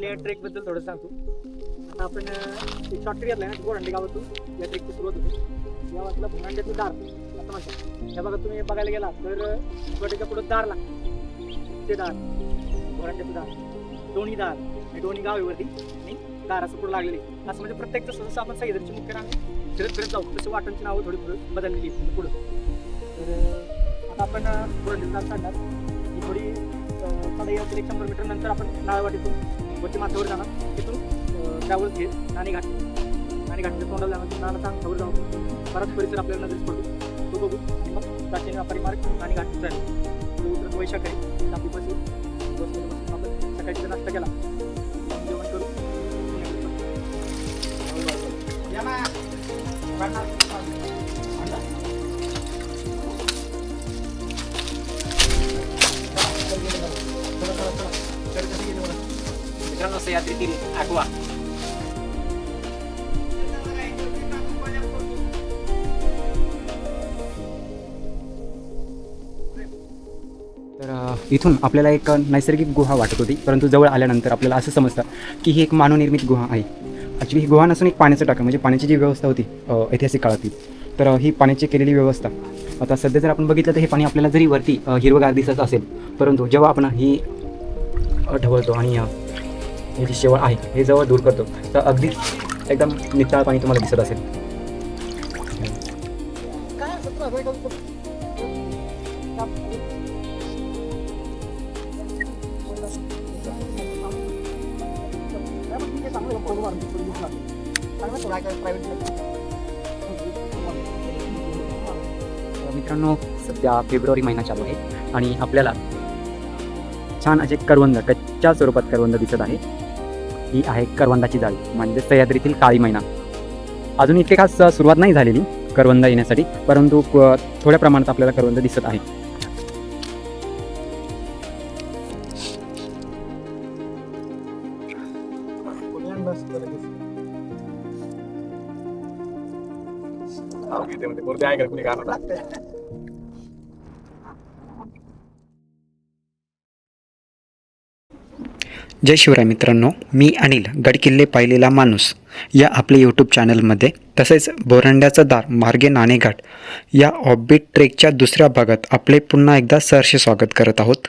आपल्या ट्रेकबद्दल थोडं सांगतो. आता आपण एक शॉर्ट घेतला आहे ना, गोरंडे गावातून या ट्रेकची सुरुवात होती. या वाटलं भोरांड्याचं दार असं म्हणतात. या बघा तुम्ही बघायला गेला तर गोरंड्याच्या पुढं दार लागतं, ते दार भोरांड्याचं दार, दोन्ही दार हे दोन्ही गावावरती आणि दार असं पुढं लागलेले. असं म्हणजे प्रत्येक जसं आपण सह्याद्रीची मुख्य रांग फिरत फिरत जाऊ तसं वाटांची नावं थोडी बदललेली आहेत पुढं. तर आता आपण गोरंड्याचं दार काढणार. ही थोडी कडे यायचं 100 मीटर नंतर आपण नाळेवाडीतून वरती माथ्यावर जाणार. तिथून त्यावरच घेत नाणेघाटच्या तोंडाला जाणार. नाला चांगल्यावर जाऊन बराच परिसर आपल्याला नजरेस पडतो, तो बघू. आणि मग प्राचीन व्यापारी मार्ग नाणेघाट जाईल. उतरत वैशाख आहे आपली बसमध्ये बसून आपण सकाळी नाश्ता केला, जेवण करू. मित्रांनो सह्याद्रीतील आठवा तर इथून आपल्याला एक नैसर्गिक गुहा वाटत होती, परंतु जवळ आल्यानंतर आपल्याला असं समजतं की ही एक मानवनिर्मित गुहा आहे. ॲक्च्युली ही गुहा नसून एक पाण्याचं टाकं, म्हणजे पाण्याची जी व्यवस्था होती ऐतिहासिक काळातील, तर ही पाण्याची केलेली व्यवस्था. आता सध्या जर आपण बघितलं तर हे पाणी आपल्याला जरी वरती हिरवगार दिसत असेल, परंतु जेव्हा आपण ही ढवळतो आणि हे जी शेवळ आहे हे जवळ दूर करतो तर अगदी एकदम नितळ पाणी तुम्हाला दिसत असेल. मित्रांनो सध्या फेब्रुवारी महिना चालू आहे आणि आपल्याला छान असे करवंद, कच्च्या स्वरूपात करवंद दिसत आहे. ही आहे करवंदाची जाळी, म्हणजे सह्याद्रीतील काळी मैना. अजून इतके खास सुरुवात नाही झालेली करवंद येण्यासाठी, परंतु थोड्या प्रमाणात आपल्याला करवंद दिसत आहे. जय शिवराय मित्रांनो, मी अनिल गडकिल्ले पाहिलेला माणूस या आपल्या यूट्यूब चॅनलमध्ये, तसेच बोरांड्याचं दार मार्गे नाणेघाट या ऑफबीट ट्रेकच्या दुसऱ्या भागात आपले पुन्हा एकदा सहर्ष स्वागत करत आहोत.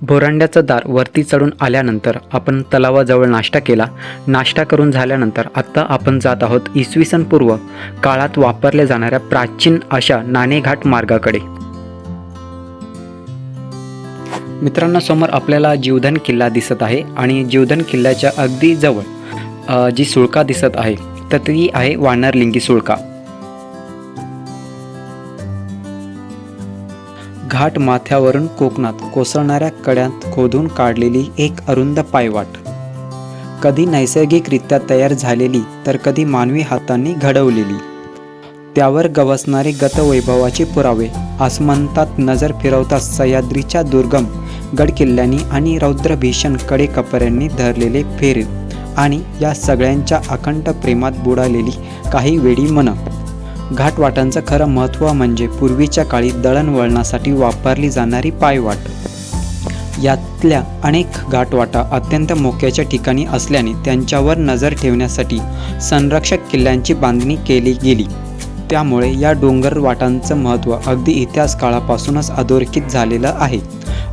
बोरांड्याचं दार वरती चढून आल्यानंतर आपण तलावाजवळ नाश्ता केला. नाश्ता करून झाल्यानंतर आत्ता आपण जात आहोत इसवी पूर्व काळात वापरल्या जाणाऱ्या प्राचीन अशा नाणेघाट मार्गाकडे. मित्रांनो, समोर आपल्याला जीवधन किल्ला दिसत आहे आणि जीवधन किल्ल्याच्या अगदी जवळ जी सुळका दिसत आहे तर ती आहे वानरलिंगी सुळका. घाट माथ्यावरून कोकणात कोसळणाऱ्या कड्यात खोदून काढलेली एक अरुंद पायवाट, कधी नैसर्गिकरित्या तयार झालेली तर कधी मानवी हातांनी घडवलेली. त्यावर गवसणारे गतवैभवाचे पुरावे आसमंतात नजर फिरवताच सह्याद्रीच्या दुर्गम गडकिल्ल्यांनी आणि रौद्रभीषण कडेकपाऱ्यांनी धरलेले फेरे आणि या सगळ्यांच्या अखंड प्रेमात बुडालेली काही वेडी मनं. घाटवाटांचं खरं महत्त्व म्हणजे पूर्वीच्या काळी दळणवळणासाठी वापरली जाणारी पायवाट. यातल्या अनेक घाटवाटा अत्यंत मोक्याच्या ठिकाणी असल्याने त्यांच्यावर नजर ठेवण्यासाठी संरक्षक किल्ल्यांची बांधणी केली गेली. त्यामुळे या डोंगर वाटांचं महत्त्व अगदी इतिहास काळापासूनच अधोरेखित झालेलं आहे.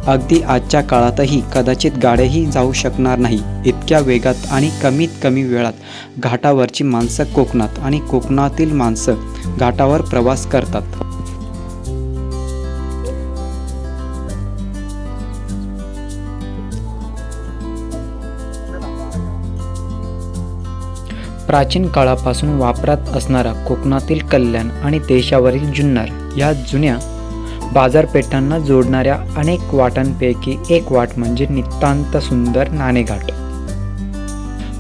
अगदी आजच्या काळातही कदाचित गाड्याही जाऊ शकणार नाही इतक्या वेगात आणि कमीत कमी वेळात घाटावरची माणसं कोकणात आणि कोकणातील माणसं घाटावर प्रवास करतात. प्राचीन काळापासून वापरात असणारा कोकणातील कल्याण आणि देशावरील जुन्नर या जुन्या बाजारपेठांना जोडणाऱ्या अनेक वाटांपैकी एक वाट म्हणजे नितांत सुंदर नाणेघाट.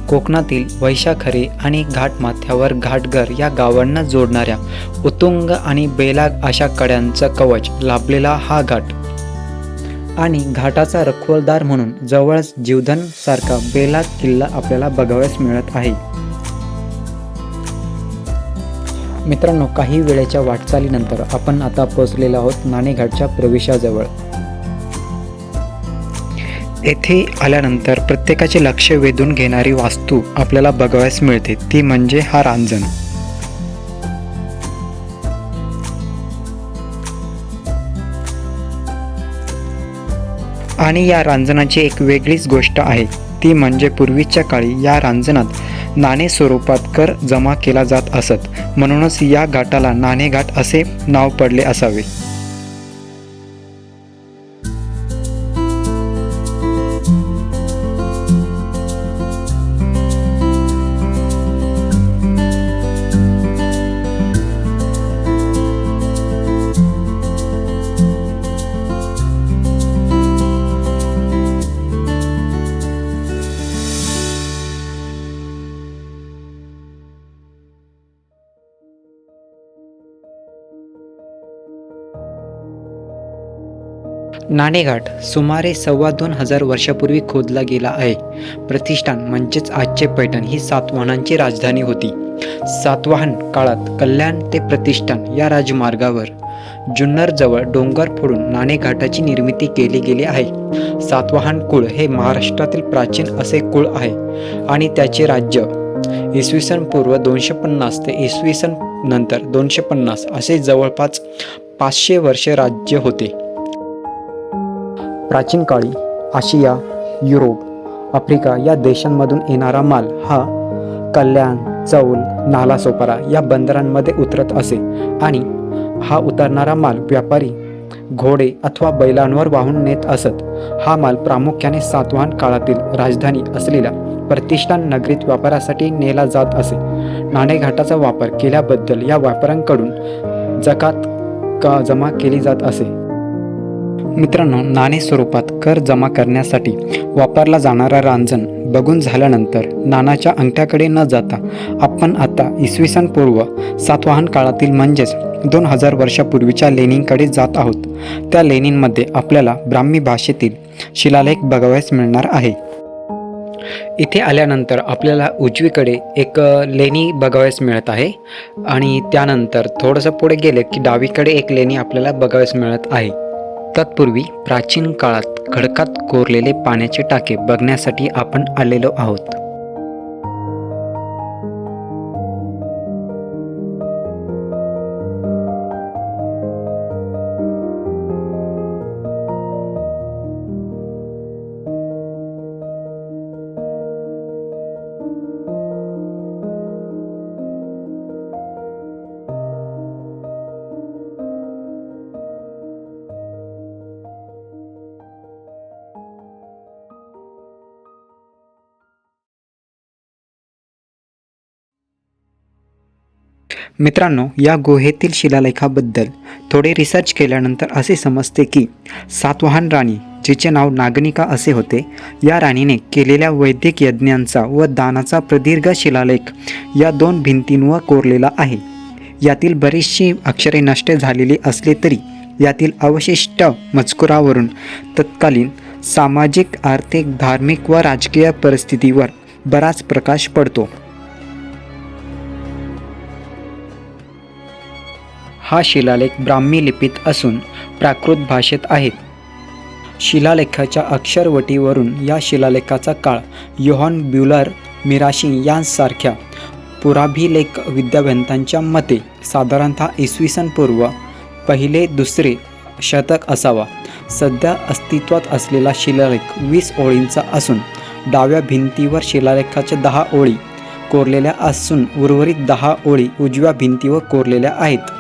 कोकणातील वैशाखरे आणि घाटमाथ्यावर घाटघर या गावांना जोडणाऱ्या उत्तुंग आणि बेलाग अशा कड्यांचं कवच लाभलेला हा घाट आणि घाटाचा रखवालदार म्हणून जवळच जीवधन सारखा बेलाग किल्ला आपल्याला बघावयास मिळत आहे. मित्रांनो, काही वेळेच्या वाटचालीनंतर आपण आता पोहोचलेलो आहोत नाणेघाटच्या प्रवेशाजवळ. येथे आल्यानंतर प्रत्येकाचे लक्ष वेधून घेणारी वास्तू आपल्याला बघावयास मिळते, ती म्हणजे हा रांजण. आणि या रांजणाची एक वेगळीच गोष्ट आहे, ती म्हणजे पूर्वीच्या काळी या रांजणात नाणे स्वरूपात कर जमा केला जात असत, म्हणूनच या घाटाला नाणेघाट असे नाव पडले असावे. नाणेघाट सुमारे 2,500 वर्षापूर्वी खोदला गेला आहे. प्रतिष्ठान म्हणजेच आजचे पैठण ही सातवाहनांची राजधानी होती. सातवाहन काळात कल्याण ते प्रतिष्ठान या राजमार्गावर जुन्नरजवळ डोंगर फोडून नाणेघाटाची निर्मिती केली गेली आहे. सातवाहन कुळ हे महाराष्ट्रातील प्राचीन असे कुळ आहे आणि त्याचे राज्य इसवी सन पूर्व 250 ते इसवी सन नंतर 250 असे जवळपास 500 वर्षे राज्य होते. प्राचीन काळी आशिया, युरोप, आफ्रिका या देशांमधून येणारा माल हा कल्याण, चौल, नालासोपारा या बंदरांमध्ये उतरत असे आणि हा उतरणारा माल व्यापारी घोडे अथवा बैलांवर वाहून नेत असत. हा माल प्रामुख्याने सातवाहन काळातील राजधानी असलेल्या प्रतिष्ठान नगरीत व्यापारासाठी नेला जात असे. नाणेघाटाचा वापर केल्याबद्दल या व्यापाऱ्यांकडून जकात जमा केली जात असे. मित्रांनो, नाणे स्वरूपात कर जमा करण्यासाठी वापरला जाणारा रांजण बघून झाल्यानंतर नाण्याच्या अंगठ्याकडे न जाता आपण आता इसवी सन पूर्व सातवाहन काळातील म्हणजेच 2000 वर्षापूर्वीच्या लेणींकडे जात आहोत. त्या लेणींमध्ये आपल्याला ब्राह्मी भाषेतील शिलालेख बघावयास मिळणार आहे. इथे आल्यानंतर आपल्याला उजवीकडे एक लेणी बघावयास मिळत आहे आणि त्यानंतर थोडंसं पुढे गेले की डावीकडे एक लेणी आपल्याला बघावयास मिळत आहे. तत्पूर्वी प्राचीन काळात खडकात कोरलेले पाण्याचे टाके बघण्यासाठी आपण आलेलो आहोत. मित्रांनो, या गुहेतील शिलालेखाबद्दल थोडे रिसर्च केल्यानंतर असे समजते की सातवाहन राणी, जिचे नाव नागनिका असे होते, या राणीने केलेल्या वैदिक यज्ञांचा व दानाचा प्रदीर्घ शिलालेख या 2 भिंतींवर कोरलेला आहे. यातील बरीचशी अक्षरे नष्ट झालेली असली तरी यातील अवशिष्ट मजकुरावरून तत्कालीन सामाजिक, आर्थिक, धार्मिक व राजकीय परिस्थितीवर बराच प्रकाश पडतो. हा शिलालेख ब्राह्मी लिपीत असून प्राकृत भाषेत आहेत. शिलालेखाच्या अक्षरवटीवरून या शिलालेखाचा काळ योहान ब्युलर, मिराशी यांसारख्या पुराभिलेख विद्यावंतांच्या मते साधारणतः इसवी सन पूर्व 1-2 शतक असावा. सध्या अस्तित्वात असलेला शिलालेख 20 ओळींचा असून डाव्या भिंतीवर शिलालेखाच्या 10 ओळी कोरलेल्या असून उर्वरित 10 ओळी उजव्या भिंतीवर कोरलेल्या आहेत.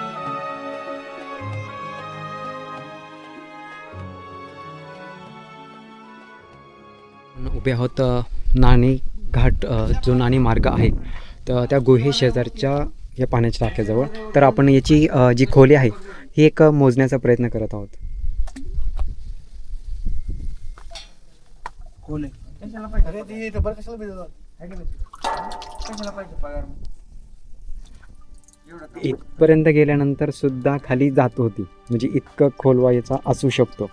उभे आहोत नाणेघाट, जो नाणे मार्ग आहे तर त्या गुहे शेजारच्या या पाण्याच्या टाक्याजवळ. तर आपण याची जी खोली आहे ही एक मोजण्याचा प्रयत्न करत आहोत. इथपर्यंत गेल्यानंतर सुद्धा खाली जात होती, म्हणजे इतकं खोलवा याचा असू शकतो.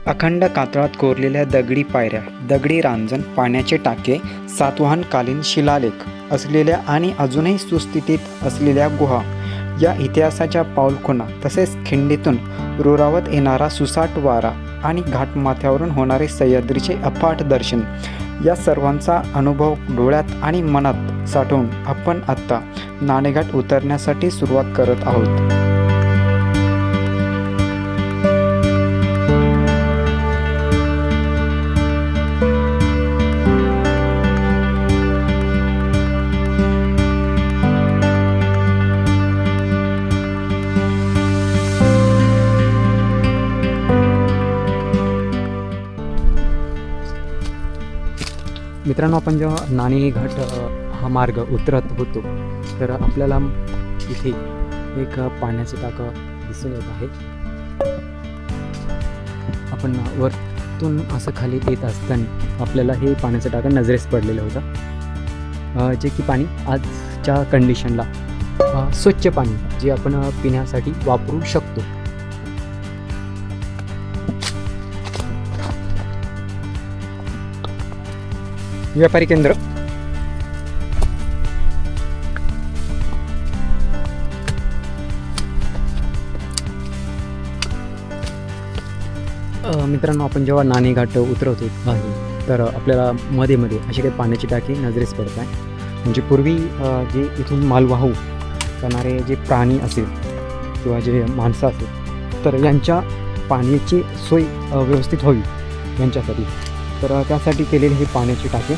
अखंड कातळात कोरलेल्या दगडी पायऱ्या, दगडी रांजण, पाण्याचे टाके, सातवाहनकालीन शिलालेख असलेल्या आणि अजूनही सुस्थितीत असलेल्या गुहा, या इतिहासाच्या पाऊलखुणा, तसेच खिंडीतून रुरावत येणारा सुसाट वारा आणि घाटमाथ्यावरून होणारे सह्याद्रीचे अफाट दर्शन या सर्वांचा अनुभव डोळ्यात आणि मनात साठवून आपण आत्ता नाणेघाट उतरण्यासाठी सुरुवात करत आहोत. मित्रांनो, आपण जेव्हा नाणेघाट हा मार्ग उतरत होतो तर आपल्याला इथे एक पाण्याचं टाकं दिसून येत आहे. आपण वरतून असं खाली येत असताना आपल्याला हे पाण्याचं टाकं नजरेस पडलेलं होतं, जे की पाणी आजच्या कंडिशनला स्वच्छ पाणी जे आपण पिण्यासाठी वापरू शकतो. व्यापारी केंद्र. मित्रांनो, आपण जेव्हा नाणेघाट उतरवतो आहे तर आपल्याला मध्ये मध्ये अशी काही पाण्याची टाकी नजरेस पडत आहे. म्हणजे पूर्वी जे इथून मालवाहू करणारे जे प्राणी असेल किंवा जे माणसं असेल तर यांच्या पाण्याची सोय व्यवस्थित व्हावी यांच्यासाठी, तर त्यासाठी केलेली ही पाण्याची टाकी.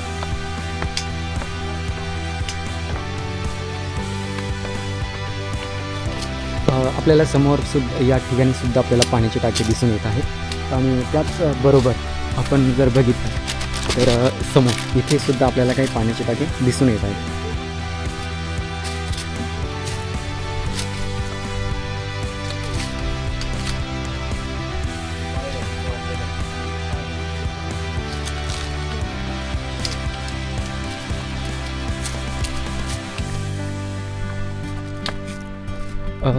आपल्याला समोर सुद्धा या ठिकाणी सुद्धा आपल्याला पाण्याची टाकी दिसून येत आहे. आणि त्याचबरोबर आपण जर बघितलं तर समोर इथे सुद्धा आपल्याला काही पाण्याची टाकी दिसून येत आहे.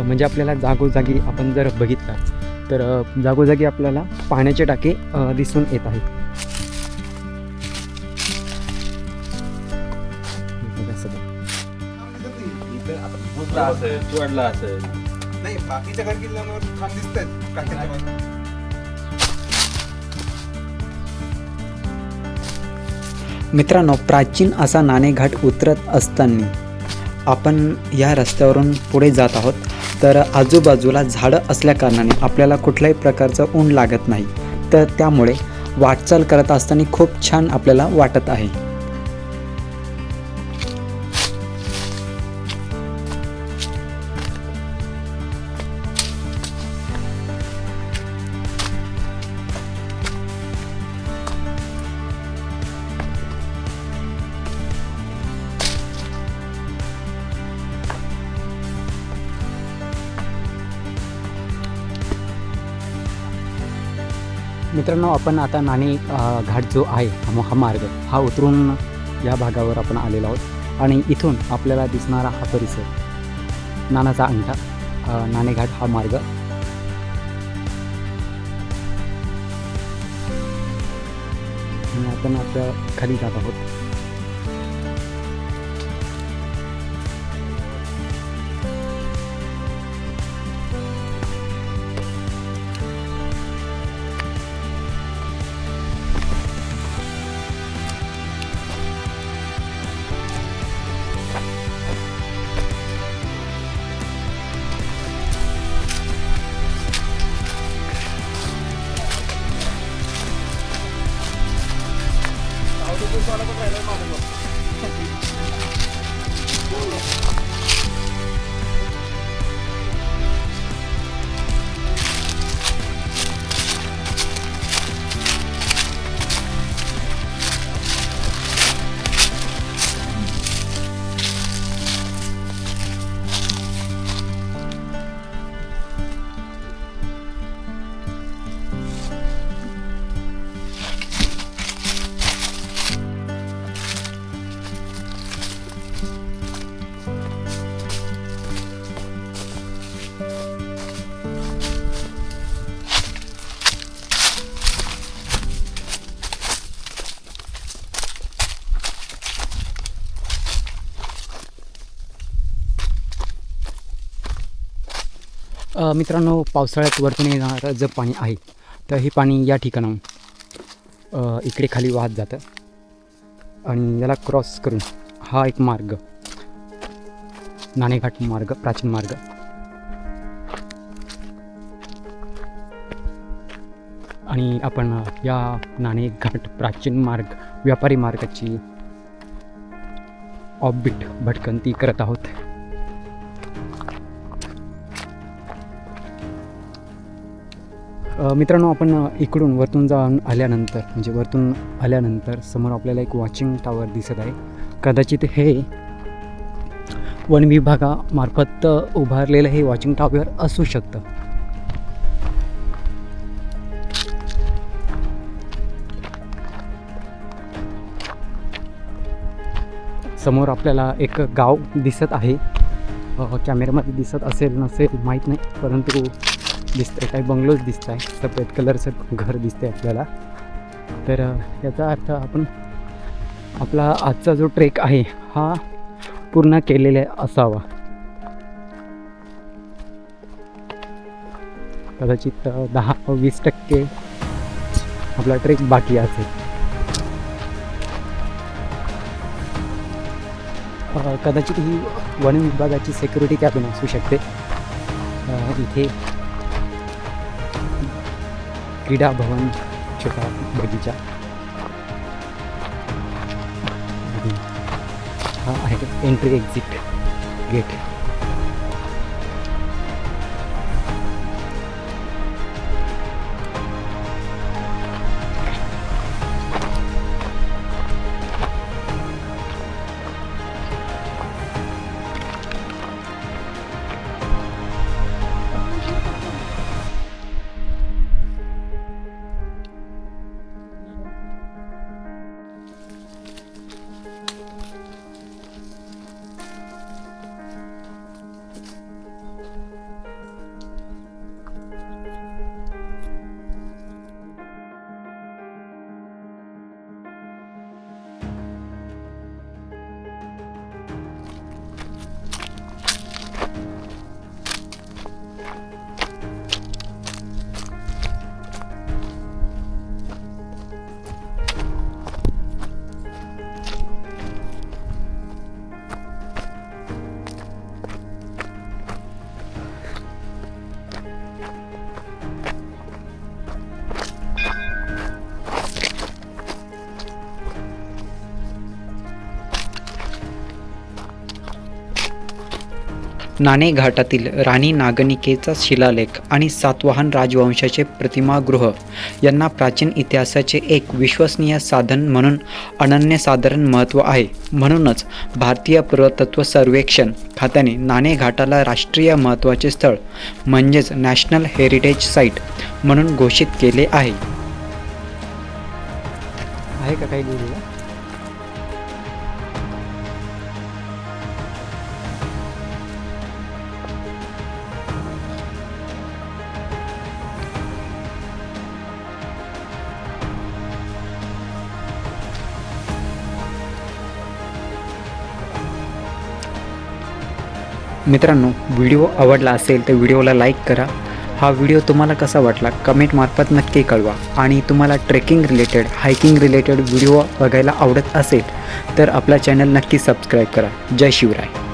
म्हणजे आपल्याला जागोजागी आपण जर बघितलं तर जागोजागी आपल्याला पाण्याचे टाके दिसून येत आहेत. मित्रांनो, प्राचीन असा नाणेघाट उतरत असताना आपण या रस्त्यावरून पुढे जात आहोत. तर आजूबाजूला झाडं असल्याकारणाने आपल्याला कुठल्याही प्रकारचं ऊन लागत नाही, तर त्यामुळे वाटचाल करत असताना खूप छान आपल्याला वाटत आहे. मित्रांनो, आपण आता घाट जो आहे हा मार्ग हा उतरून या भागावर आपण आलेलो आहोत. आणि इथून आपल्याला दिसणारा हा परिसर, नानाचा अंगठा, नाणेघाट हा मार्ग. आणि आपण आता खाली जात आहोत. मित्रांनो, पावसाळ्यात वरतून येणारं जे पाणी आहे तर हे पाणी या ठिकाणाहून इकडे खाली वाहत जातं आणि याला क्रॉस करून हा एक मार्ग, नाणेघाट मार्ग, प्राचीन मार्ग, आणि आपण या नाणेघाट प्राचीन मार्ग व्यापारी मार्गाची ऑफबीट भटकंती करत आहोत. मित्रांनो, आपण इकडून वरतून जाऊन आल्यानंतर, म्हणजे वरतून आल्यानंतर समोर आपल्याला एक वॉचिंग टॉवर दिसत आहे. कदाचित हे वन विभागामार्फत उभारलेलं हे वॉचिंग टॉवर असू शकतं. समोर आपल्याला एक गाव दिसत आहे. कॅमेऱ्यामध्ये दिसत असेल नसेल माहीत नाही, परंतु दिसतंय. काही बंगलोज दिसत आहे, सफेद कलरचं घर दिसतंय आपल्याला. तर याचा अर्थ आपण आपला आजचा जो ट्रेक आहे हा पूर्ण केलेला असावा. कदाचित 10-20% आपला ट्रेक बाकी असेल. कदाचित ही वन विभागाची सिक्युरिटी कॅबिन असू शकते. इथे क्रीडा भवन, छोटा बगीचा, हा आहे एंट्री एक्झिट गेट. नाणेघाटातील राणी नागनिकेचा शिलालेख आणि सातवाहन राजवंशाचे प्रतिमागृह यांना प्राचीन इतिहासाचे एक विश्वसनीय साधन म्हणून अनन्यसाधारण महत्त्व आहे. म्हणूनच भारतीय पुरातत्व सर्वेक्षण खात्याने नाणेघाटाला राष्ट्रीय महत्त्वाचे स्थळ म्हणजेच नॅशनल हेरिटेज साईट म्हणून घोषित केले आहे. आहे का काही लिहिलेलं? मित्रांनो, व्हिडिओ आवडला असेल तर व्हिडिओला लाईक करा. हा व्हिडिओ तुम्हाला कसा वाटला कमेंटमार्फत नक्की कळवा. आणि तुम्हाला trekking related, hiking related video बघायला आवडत असेल तर आपला चॅनल नक्की सबस्क्राईब करा. जय शिवराय.